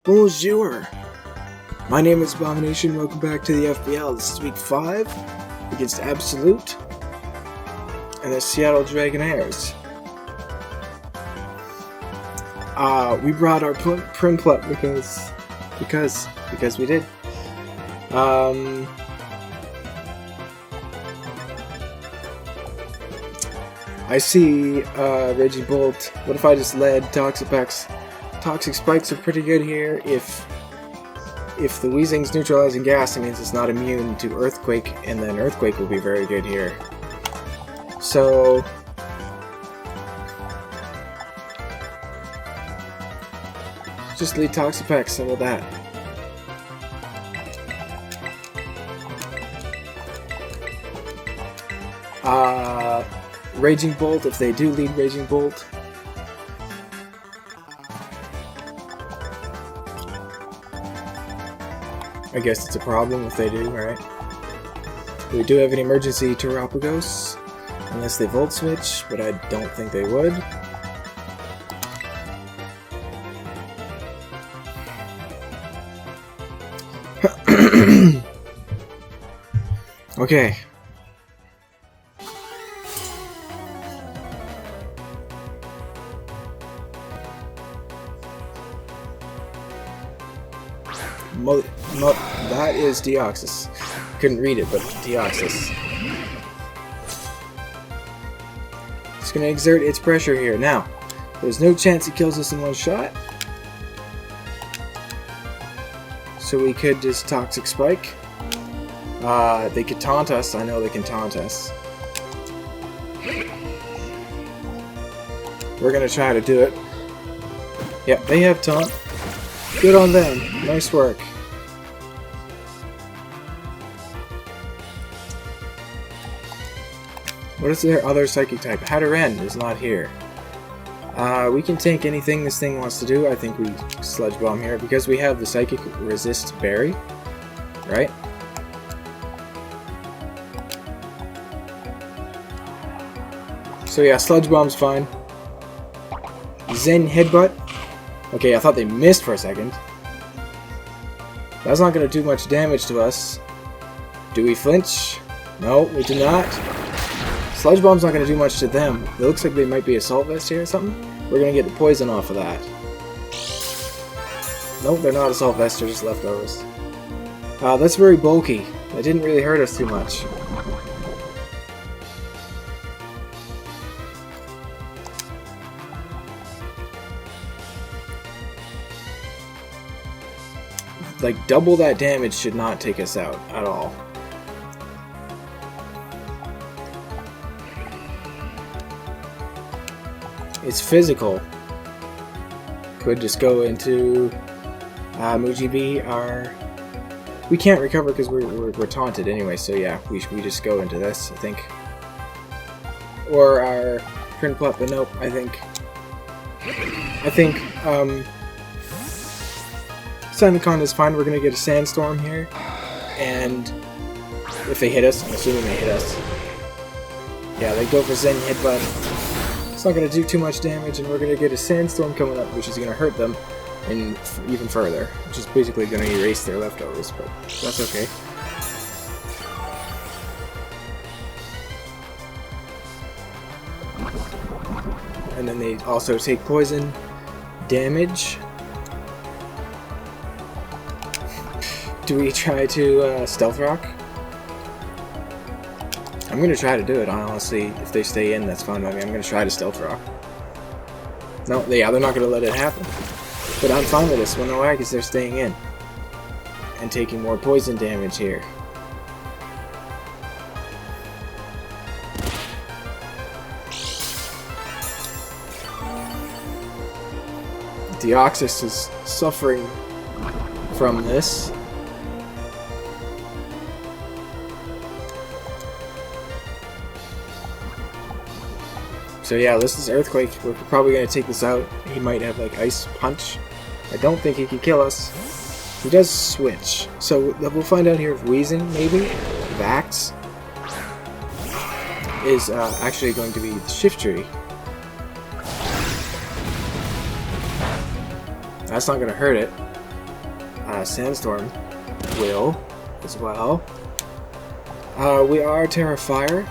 Bonjour! My name is Abomination, welcome back to the FBL. This is week 5 against Absolute and the Seattle Dragonairs. We brought our Primplet because we did. I see Raging Bolt. What if I just led Toxic Spikes? Toxic Spikes are pretty good here. If the Weezing's neutralizing gas, it means it's not immune to Earthquake, and then Earthquake will be very good here. So just lead Toxic Spikes, simple that. Raging Bolt, if they do lead Raging Bolt. I guess it's a problem if they do, right? We do have an emergency Terapagos, unless they Volt Switch, but I don't think they would. Okay. That is Deoxys. Couldn't read it, but Deoxys. It's going to exert its pressure here. Now, there's no chance it kills us in one shot. So we could just Toxic Spike. They could taunt us. I know they can taunt us. We're going to try to do it. Yep, they have taunt. Good on them. Nice work. What is their other psychic type? Hatterene is not here. We can tank anything this thing wants to do. I think we Sludge Bomb here because we have the psychic resist berry, right? So yeah, Sludge Bomb's fine. Zen Headbutt. Okay, I thought they missed for a second. That's not going to do much damage to us. Do we flinch? No, we do not. Sludge Bomb's not going to do much to them. It looks like they might be Assault Vest here or something. We're going to get the poison off of that. Nope, they're not Assault Vest, they're just leftovers. That's very bulky. That didn't really hurt us too much. Like, double that damage should not take us out at all. It's physical. Could just go into Mujibi. We can't recover because we're taunted anyway. So yeah, we just go into this, I think. Or our Primplet, but nope. I think Sandaconda is fine. We're gonna get a Sandstorm here, and if they hit us, I'm assuming they hit us. Yeah, they go for Zen Headbutt. It's not going to do too much damage, and we're going to get a Sandstorm coming up, which is going to hurt them even further, which is basically going to erase their leftovers, but that's okay. And then they also take poison damage. Do we try to Stealth Rock? I'm going to try to do it, honestly. If they stay in, that's fine by me. I'm going to try to Stealth Rock. No, yeah, they're not going to let it happen. But I'm fine with this. Well, no, because they're staying in. And taking more poison damage here. Deoxys is suffering from this. So yeah, this is Earthquake. We're probably going to take this out. He might have like Ice Punch. I don't think he can kill us. He does switch. So we'll find out here if Weezing, maybe, Vax, is actually going to be the Shiftry. That's not going to hurt it. Sandstorm will as well. We are Terra Fire.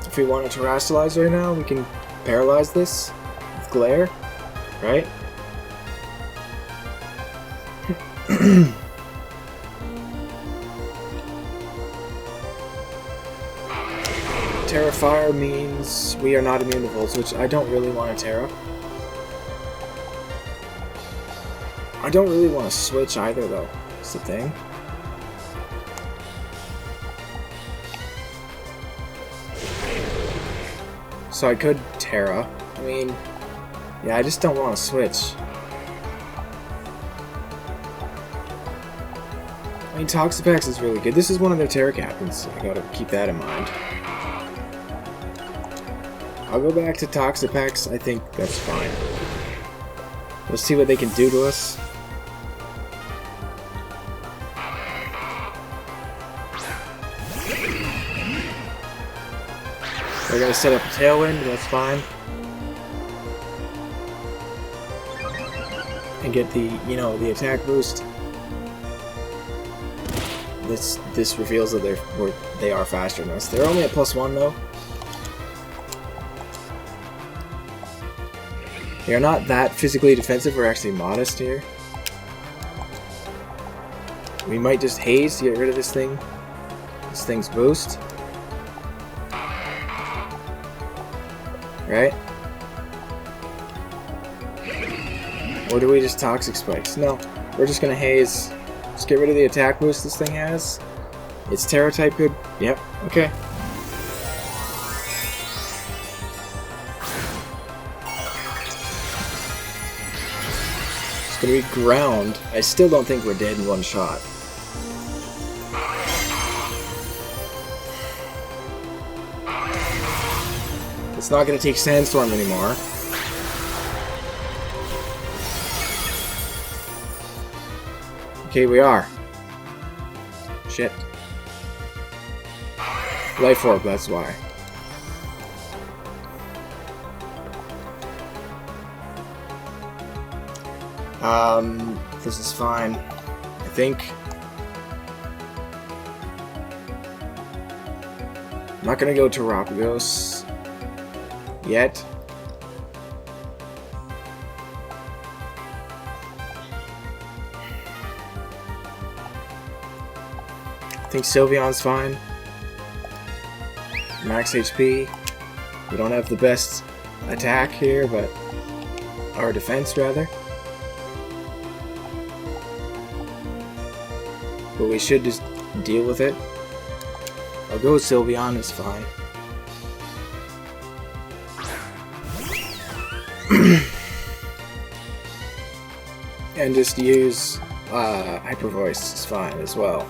If we want to terrestrialize right now, we can paralyze this with Glare, right? Terra Fire means we are not immune to Volts, which I don't really want to Terra. I don't really want to switch either, though. That's the thing. So I could Terra. I mean, yeah, I just don't want to switch. I mean, Toxapex is really good. This is one of their Terra captains, so I gotta keep that in mind. I'll go back to Toxapex. I think that's fine. Let's see what they can do to us. They're gonna set up a Tailwind, that's fine. And get the, you know, the attack boost. This reveals that they are faster than us. They're only at +1 though. They are not that physically defensive, we're actually modest here. We might just haze to get rid of this thing. This thing's boost. Right? Or do we just Toxic Spikes? No, we're just gonna haze. Just get rid of the attack boost this thing has. It's Terra type good. Yep, okay. It's gonna be ground. I still don't think we're dead in one shot. It's not gonna take Sandstorm anymore. Okay, we are. Shit. Life Orb, that's why. This is fine. I think. I'm not gonna go Terrapagos yet. I think Sylveon's fine. Max HP. We don't have the best attack here, but our defense rather. But we should just deal with it. I'll go with Sylveon, it's fine. And just use Hyper Voice is fine as well.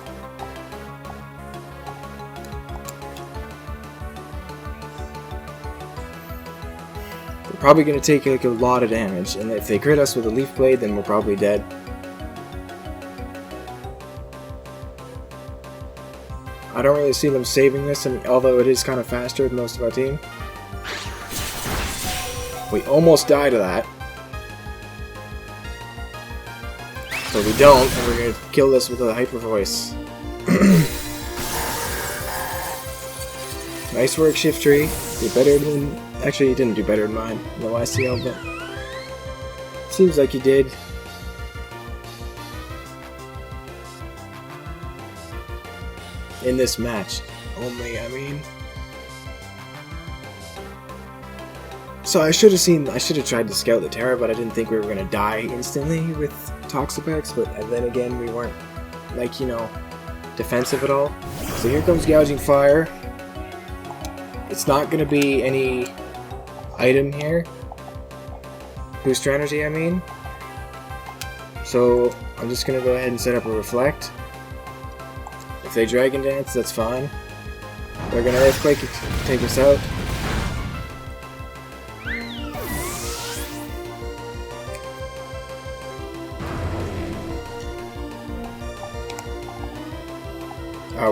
We're probably going to take like a lot of damage, and if they crit us with a Leaf Blade, then we're probably dead. I don't really see them saving this, and although it is kind of faster than most of our team. We almost die to that. But we don't, and we're going to kill this with a Hyper Voice. Nice work, Shiftry. Did better than... Actually, he didn't do better than mine in the YCL, but... Seems like he did. In this match only, I mean. So I should have tried to scout the Terra, but I didn't think we were gonna die instantly with Toxapex, but then again we weren't, like, you know, defensive at all. So here comes Gouging Fire. It's not gonna be any item here. Boost energy, I mean. So I'm just gonna go ahead and set up a Reflect. If they Dragon Dance, that's fine. They're gonna Earthquake to take us out.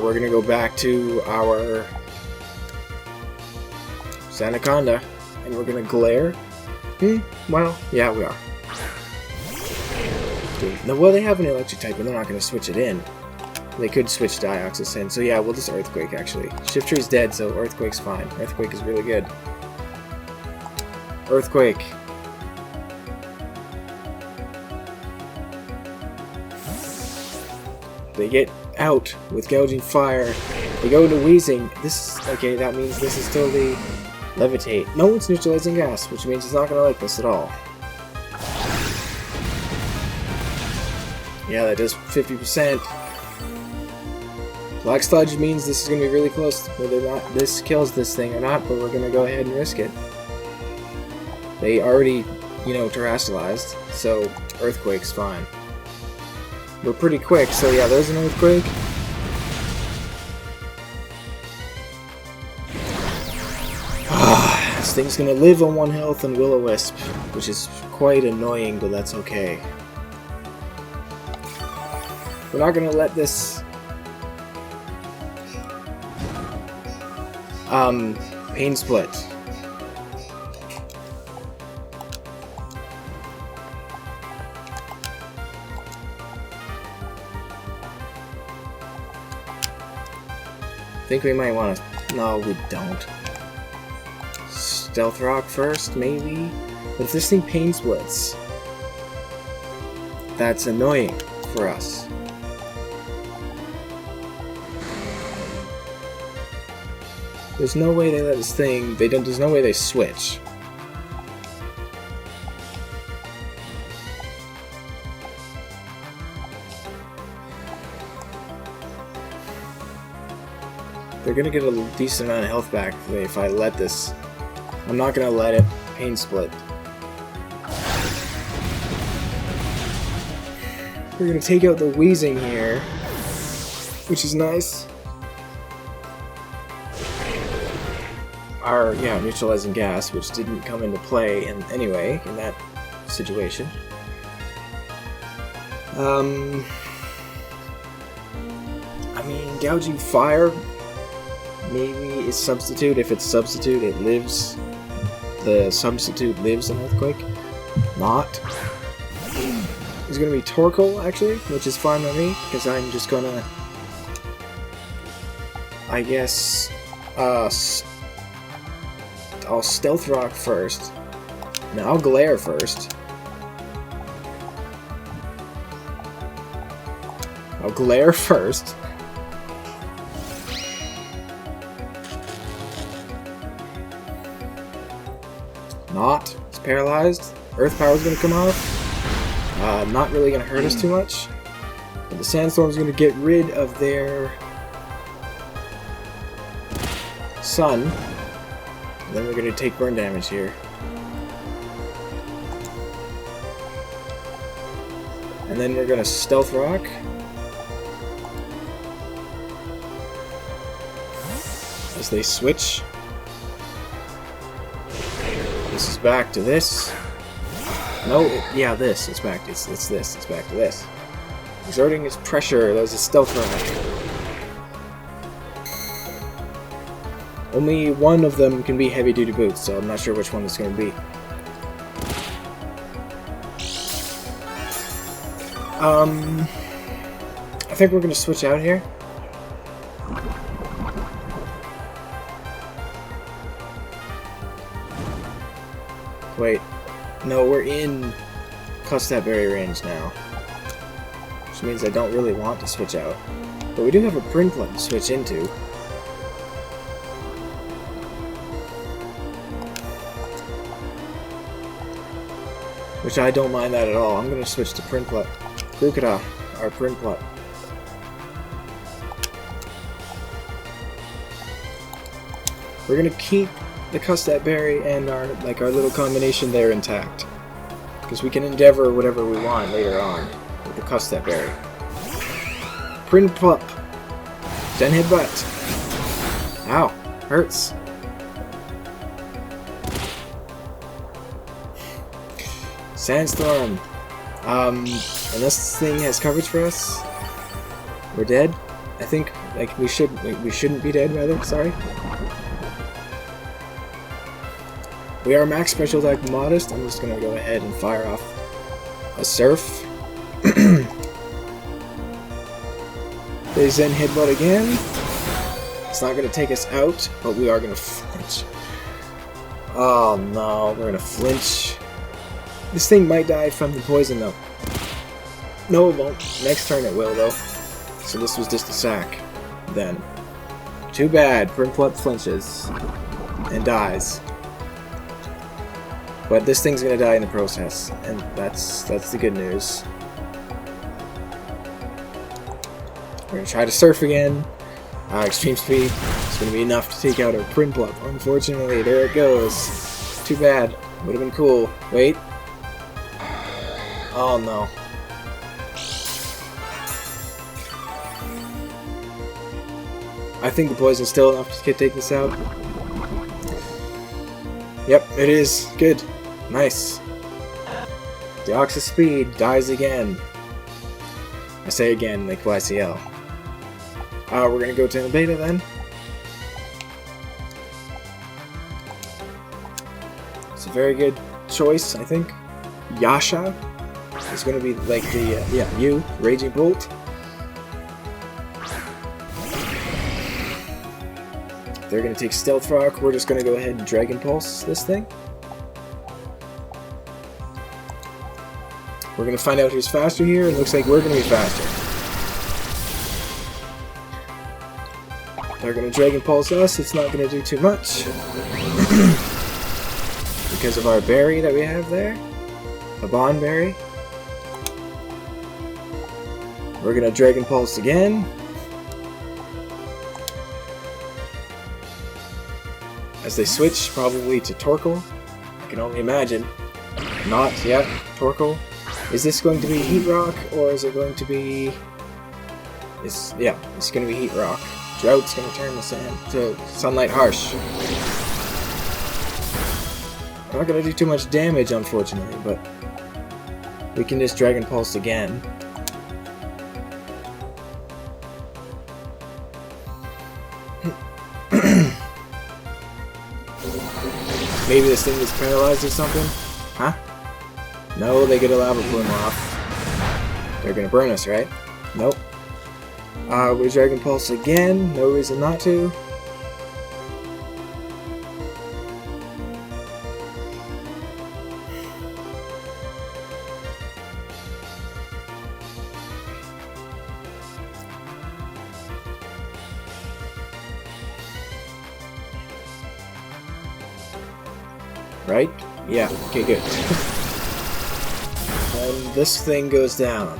We're gonna go back to our Sandaconda, and we're gonna Glare. Well, yeah, we are. No, well, they have an electric type, but they're not going to switch it in. They could switch Dioxys in, so yeah, we'll just Earthquake, actually. Shiftry's dead, so Earthquake's fine. Earthquake is really good. Earthquake. They get out with Gouging Fire. They go into Wheezing. This is, okay, that means this is totally Levitate. No, it's Neutralizing Gas, which means it's not going to like this at all. Yeah, that does 50%. Black Sludge means this is going to be really close, whether or not this kills this thing or not, but we're going to go ahead and risk it. They already, you know, terrestrialized, so Earthquake's fine. We're pretty quick, so yeah, there's an Earthquake. This thing's going to live on 1 health and Will-O-Wisp, which is quite annoying, but that's okay. We're not going to let this Pain Split. I think we might want to... No, we don't. Stealth Rock first, maybe? But if this thing Pain Splits, that's annoying for us. There's no way they let this thing... There's no way they switch. They're gonna get a decent amount of health back if I let this. I'm not gonna let it Pain Split. We're gonna take out the Wheezing here, which is nice. Our, yeah, Neutralizing Gas, which didn't come into play anyway in that situation. I mean, Gouging Fire maybe is Substitute. If it's Substitute, it lives. The Substitute lives in Earthquake. Not. It's gonna be Torkoal, actually, which is fine with me, because I'm just gonna... I guess... I'll Stealth Rock first. No, I'll Glare first. I'll Glare first. Not. It's paralyzed. Earth Power's gonna come off. Not really gonna hurt us too much. But the Sandstorm's gonna get rid of their Sun. And then we're going to take burn damage here. And then we're going to Stealth Rock. As they switch. This is back to this. No, yeah, this. It's back. It's this. It's back to this. Exerting its pressure. That was a Stealth Rock. Only one of them can be heavy-duty boots, so I'm not sure which one it's going to be. I think we're going to switch out here. Wait. No, we're in Custap Berry range now. Which means I don't really want to switch out. But we do have a Prinplup to switch into. Which I don't mind that at all. I'm going to switch to Prinplup. Krookodile, our Prinplup. We're going to keep the Custap Berry and our little combination there intact. Because we can endeavor whatever we want later on with the Custap Berry. Prinplup. Then Headbutt. Ow. Hurts. Sandstorm. Unless this thing has coverage for us, we're dead. I think we shouldn't be dead, rather. Sorry. We are max special attack modest. I'm just gonna go ahead and fire off a Surf. They Zen Headbutt again. It's not going to take us out, but we are going to flinch. Oh no, we're going to flinch. This thing might die from the poison though. No, it won't. Next turn it will though. So this was just a sack. Then. Too bad. Prinplup flinches. And dies. But this thing's going to die in the process. And that's the good news. We're going to try to surf again. Extreme speed. It's going to be enough to take out our Prinplup. Unfortunately, there it goes. Too bad. Would have been cool. Wait. Oh no. I think the poison's still enough to take this out. Yep, it is. Good. Nice. Deoxys Speed dies again. I say again, like YCL. We're gonna go to the beta then. It's a very good choice, I think. Yasha is gonna be like the Raging Bolt. They're gonna take Stealth Rock. We're just gonna go ahead and Dragon Pulse this thing. We're gonna find out who's faster here. It looks like we're gonna be faster. They're gonna Dragon Pulse us. It's not gonna do too much because of our berry that we have there, a Bond Berry. We're gonna Dragon Pulse again. As they switch probably to Torkoal. I can only imagine. Not yet. Torkoal. Is this going to be Heat Rock or is it going to be? It's going to be Heat Rock. Drought's going to turn the sand to Sunlight Harsh. I'm not going to do too much damage, unfortunately, but we can just Dragon Pulse again. Maybe this thing is paralyzed or something? Huh? No, they get a lava plume off. They're gonna burn us, right? Nope. We Dragon Pulse again. No reason not to. Right? Yeah, okay, good. And this thing goes down.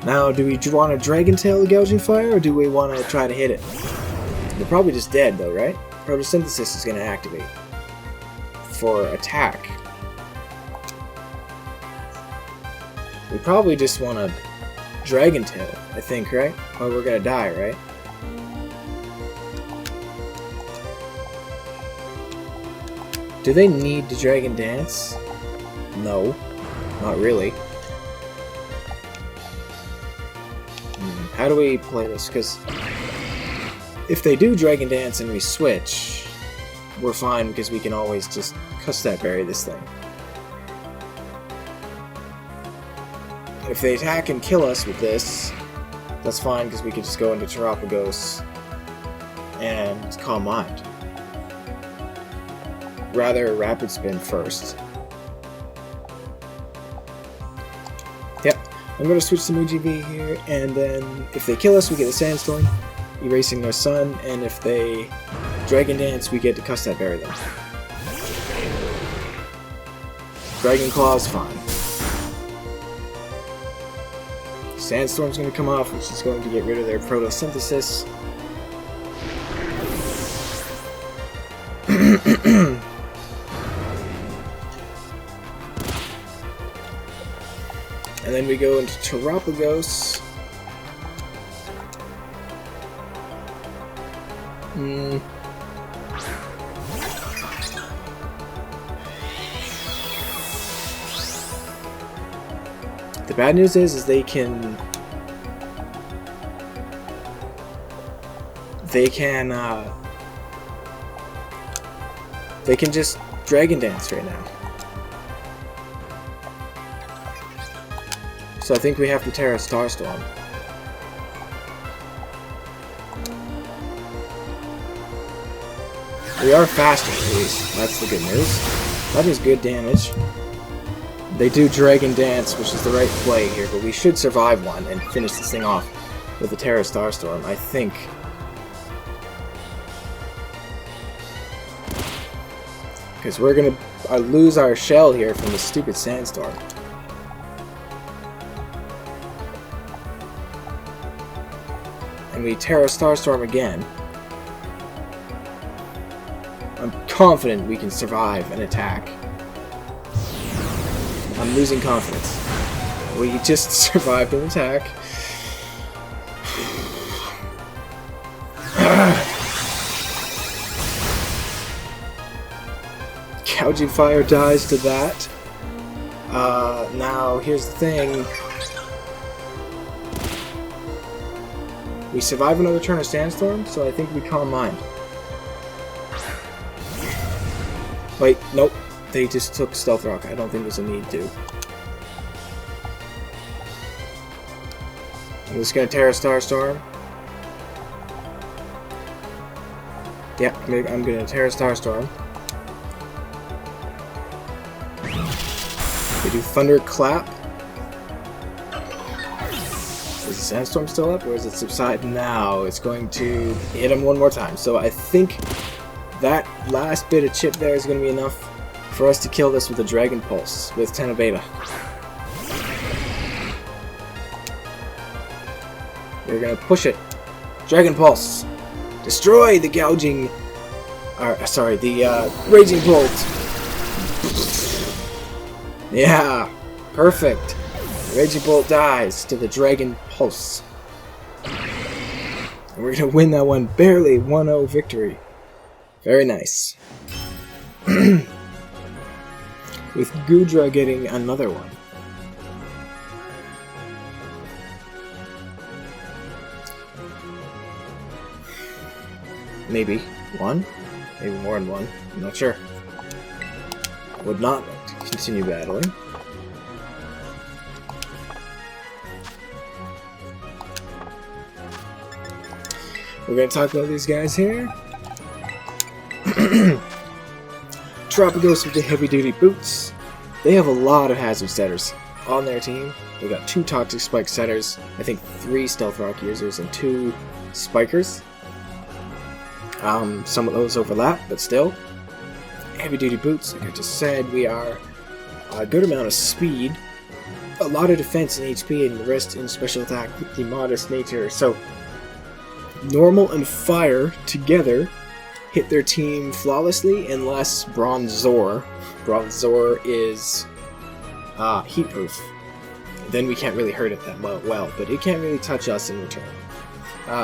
Now, do we want to Dragon Tail the Gouging Fire, or do we want to try to hit it? They're probably just dead, though, right? Photosynthesis is going to activate for attack. We probably just want to Dragon Tail, I think, right? Oh, we're gonna die, right? Do they need to Dragon Dance? No, not really. How do we play this? Because if they do Dragon Dance and we switch, we're fine because we can always just Custap Berry this thing. If they attack and kill us with this, that's fine because we can just go into Terapagos and Calm Mind. Rather, Rapid Spin first. Yep, I'm going to switch to UGV here, and then if they kill us, we get a Sandstorm, erasing their sun, and if they Dragon Dance, we get to Custap Berry them. Dragon Claw is fine. Sandstorm's going to come off, which is going to get rid of their photosynthesis. And then we go into Terapagos. The bad news is they can they can just Dragon Dance right now. So I think we have to Terra Starstorm. We are faster, at least. That's the good news. That is good damage. They do Dragon Dance, which is the right play here, but we should survive one and finish this thing off with the Terra Starstorm, I think. Because we're gonna lose our shell here from this stupid sandstorm. And we Terra Starstorm again. I'm confident we can survive an attack. I'm losing confidence. We just survived an attack. Gouging Fire dies to that. Now, here's the thing. We survive another turn of Sandstorm, so I think we Calm Mind. Wait, nope. They just took Stealth Rock. I don't think there's a need to. I'm just gonna Terra Starstorm. Yeah, I'm gonna Terra Starstorm. We do Thunder Clap. Is the Sandstorm still up, or is it subside now? It's going to hit him one more time. So I think that last bit of chip there is going to be enough for us to kill this with a Dragon Pulse with Tenno Beta. We're going to push it. Dragon Pulse. Destroy the gouging... sorry, the Raging Bolt. Yeah, perfect. Raging Bolt dies to the Dragon Pulse. And we're going to win that one barely. 1-0 victory. Very nice. With Gudra getting another one. Maybe one? Maybe more than one. I'm not sure. Would not like to continue battling. We're going to talk about these guys here. Tropicos with the heavy-duty boots. They have a lot of hazard setters on their team. They got 2 Toxic Spike setters, I think 3 Stealth Rock users, and 2 Spikers. Some of those overlap, but still. Heavy-duty boots, like I just said, we are a good amount of speed, a lot of defense in HP, and the rest in special attack with the modest nature. So, normal and fire together hit their team flawlessly unless Bonjour. Bonjour is heat proof. Then we can't really hurt it that well, but it can't really touch us in return.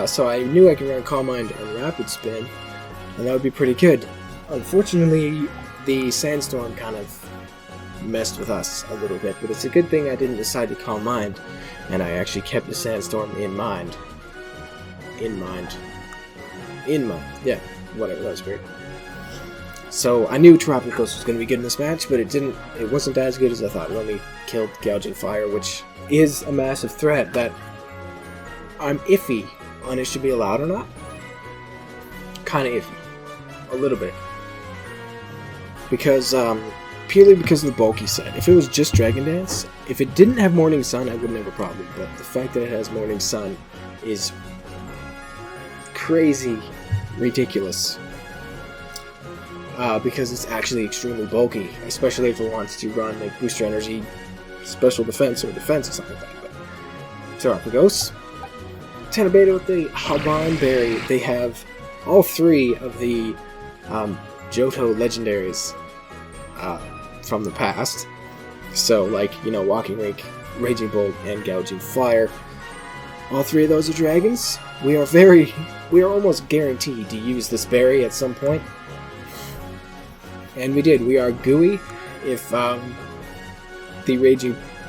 So I knew I could run Calm Mind and Rapid Spin, and that would be pretty good. Unfortunately, the Sandstorm kind of messed with us a little bit, but it's a good thing I didn't decide to Calm Mind, and I actually kept the Sandstorm in mind. Yeah. Whatever, that was weird. So I knew Tropicos was going to be good in this match, but it wasn't as good as I thought. It only killed Gouging Fire, which is a massive threat that I'm iffy on it should be allowed or not. Kinda iffy. A little bit. Because, purely because of the bulky set. If it was just Dragon Dance, if it didn't have Morning Sun, I wouldn't have a problem. But the fact that it has Morning Sun is crazy ridiculous. Because it's actually extremely bulky, especially if it wants to run like Booster Energy, Special Defense, or Defense or something like that. But Tropicos. Tenno Beta with the Haban Berry. They have all 3 of the Johto Legendaries from the past. So, like, you know, Walking Wake, Raging Bolt, and Gouging Fire. All 3 of those are dragons. We are almost guaranteed to use this berry at some point. And we did. We are gooey. If the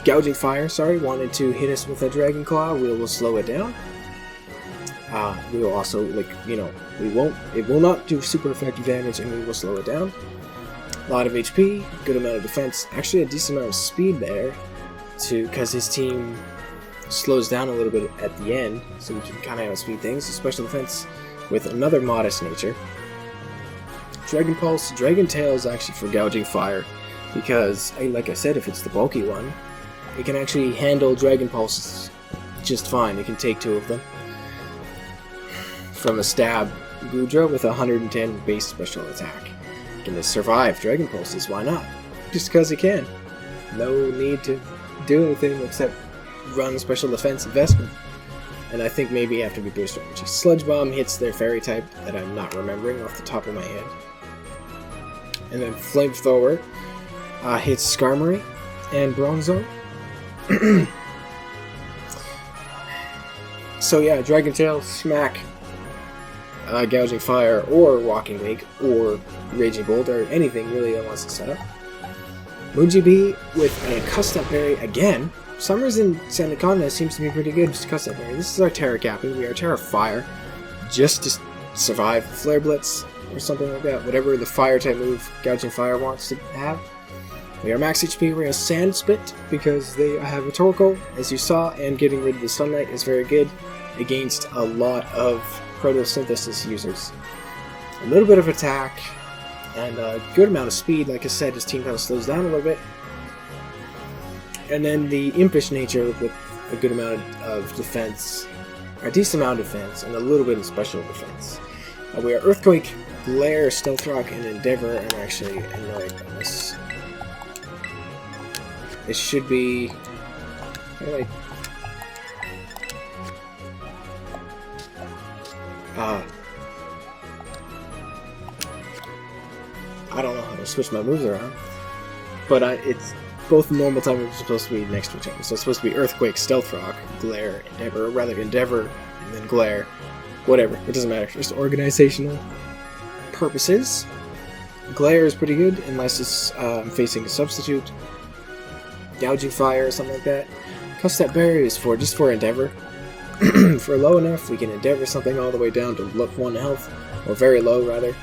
Gouging Fire, wanted to hit us with a Dragon Claw, we will slow it down. We will also, like, you know, it will not do super effective damage, and we will slow it down. A lot of HP, good amount of defense, actually a decent amount of speed there, because his team slows down a little bit at the end, so we can kind of outspeed things. Special defense with another modest nature. Dragon Pulse, Dragon Tail is actually for gouging fire, because, like I said, if it's the bulky one, it can actually handle Dragon Pulse just fine. It can take 2 of them. From a stab, Gudra with 110 base special attack. It can just survive Dragon Pulses, why not? Just because it can. No need to do anything except run special defense investment. And I think maybe have to be booster energy. Sludge Bomb hits their fairy type that I'm not remembering off the top of my head. And then Flamethrower hits Skarmory and Bronzor. So yeah, Dragon Tail, Smack, Gouging Fire, or Walking Wake, or Raging Bolt, or anything really that wants to set up. Moonji with a Custap Berry again. For some reason, Sandaconda seems to be pretty good with Custap Berry. This is our Terra Capping. We are Terra Fire, just to survive Flare Blitz, or something like that. Whatever the Fire type move Gouging Fire wants to have. We are max HP, we are Sand Spit, because they have a Torkoal, as you saw, and getting rid of the Sunlight is very good against a lot of Photosynthesis users. A little bit of attack, and a good amount of speed. Like I said, his team kind of slows down a little bit. And then the Impish nature with a good amount of defense, a decent amount of defense, and a little bit of special defense. We are Earthquake, Glare, Stealth Rock, and Endeavor. I'm actually annoyed by this. It should be... How do I don't know how to switch my moves around, but it's both normal time moves are supposed to be next to each other. So it's supposed to be Earthquake, Stealth Rock, Glare, Endeavor, or rather Endeavor, and then Glare. Whatever, it doesn't matter, just organizational purposes. Glare is pretty good, unless it's facing a substitute. Gouging Fire or something like that. Custap Berry is just for Endeavor. For low enough, we can Endeavor something all the way down to 1 health, or very low rather.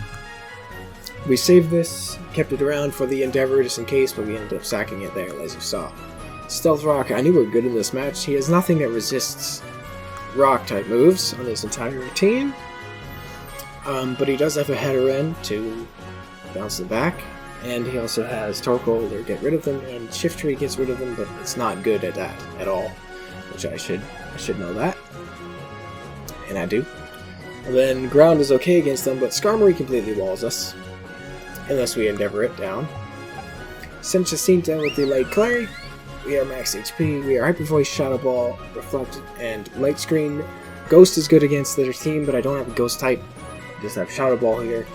We saved this, kept it around for the Endeavor just in case, but we ended up sacking it there, as you saw. Stealth Rock, I knew we were good in this match. He has nothing that resists rock type moves on his entire team, but he does have a Header End to bounce them back. And he also has Torkoal to get rid of them, and Shift Tree gets rid of them, but it's not good at that at all. Which I should know that. And I do. And then Ground is okay against them, but Skarmory completely walls us. Unless we Endeavor it down. Senchacinta with the Light Clary. We are max HP, we are Hyper Voice, Shadow Ball, Reflect, and Light Screen. Ghost is good against their team, but I don't have a Ghost type. I just have Shadow Ball here.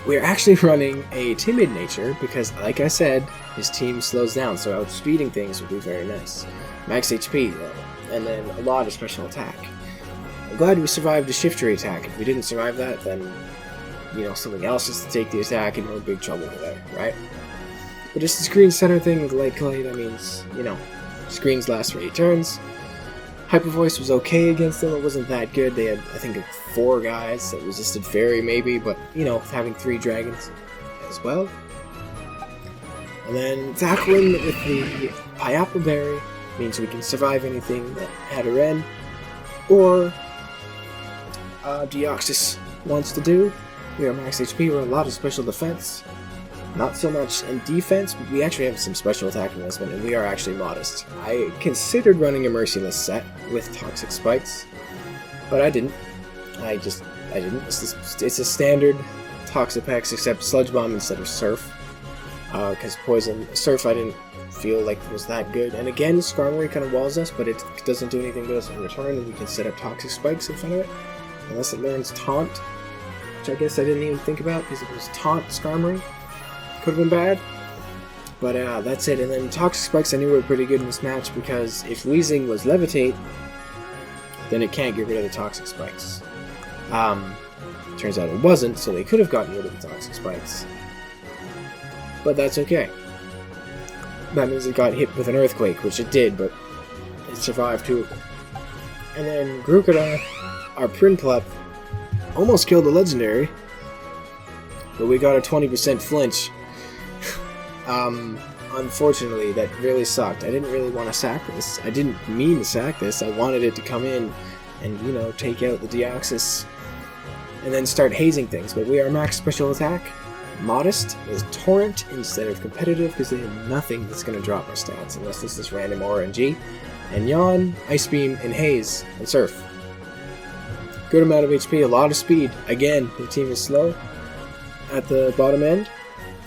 We are actually running a Timid nature because, like I said, his team slows down, so outspeeding things would be very nice. Max HP, though, and then a lot of special attack. I'm glad we survived the Shift Tree attack. If we didn't survive that, then, you know, something else has to take the attack and we're in big trouble with that, right? But just the screen center thing with Light Clay, that means, you know, screens last for 8 turns. Hyper Voice was okay against them, it wasn't that good. They had, I think, 4 guys that resisted Fairy, maybe, but, you know, having 3 dragons as well. And then tackling with the Piapple Berry means we can survive anything that had a Ren, or Deoxys wants to do. We are max HP, we're a lot of special defense. Not so much in defense, but we actually have some special attack in this one, and we are actually modest. I considered running a Merciless set with Toxic Spikes, but I didn't. I didn't. It's a standard Toxapex, except Sludge Bomb instead of Surf. Because Surf I didn't feel like was that good. And again, Skarmory kind of walls us, but it doesn't do anything to us in return, and we can set up Toxic Spikes in front of it. Unless it learns Taunt, which I guess I didn't even think about, because it was Taunt Skarmory. Could have been bad, but that's it. And then Toxic Spikes I knew were pretty good in this match, because if Weezing was Levitate, then it can't get rid of the Toxic Spikes. Turns out it wasn't, so they could have gotten rid of the Toxic Spikes. But that's okay. That means it got hit with an Earthquake, which it did, but it survived too. And then Grookada, our Prinplup, almost killed the Legendary. but we got a 20% flinch. Unfortunately, that really sucked. I didn't really want to sack this. I didn't mean to sack this. I wanted it to come in and, you know, take out the Deoxys and then start hazing things. But we are max special attack. Modest is Torrent instead of competitive because they have nothing that's going to drop our stats unless this is random RNG. And Yawn, Ice Beam, and Haze, and Surf. Good amount of HP, a lot of speed. Again, the team is slow at the bottom end.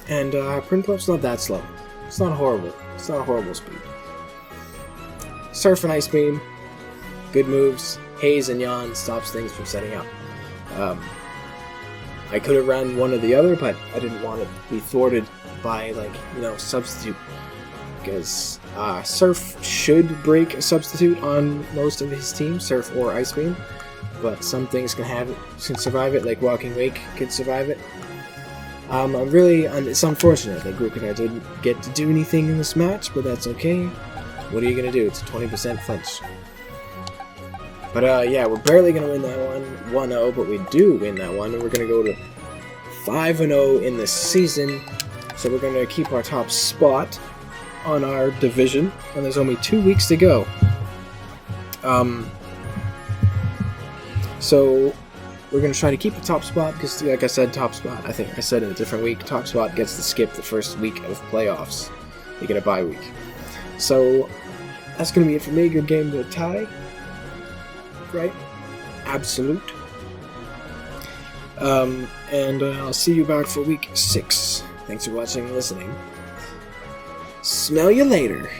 And Prinpluff's not that slow. It's not horrible. It's not a horrible speed. Surf and Ice Beam, good moves. Haze and Yawn stops things from setting up. I could have run one or the other, but I didn't want to be thwarted by, like, you know, substitute. Because Surf should break a substitute on most of his team, Surf or Ice Beam. But some things can survive it, like Walking Wake could survive it. It's unfortunate that Grookadar didn't get to do anything in this match, but that's okay. What are you going to do? It's a 20% flinch. But yeah, we're barely going to win that one 1-0, but we do win that one, and we're going to go to 5-0 in the season. So we're going to keep our top spot on our division, and there's only 2 weeks to go. So we're going to try to keep the top spot, because like I said, top spot, I think I said in a different week, top spot gets to skip the first week of playoffs. You get a bye week. So that's going to be it for me. Good game to tie. Right? Absolute. And I'll see you back for week 6. Thanks for watching and listening. Smell you later.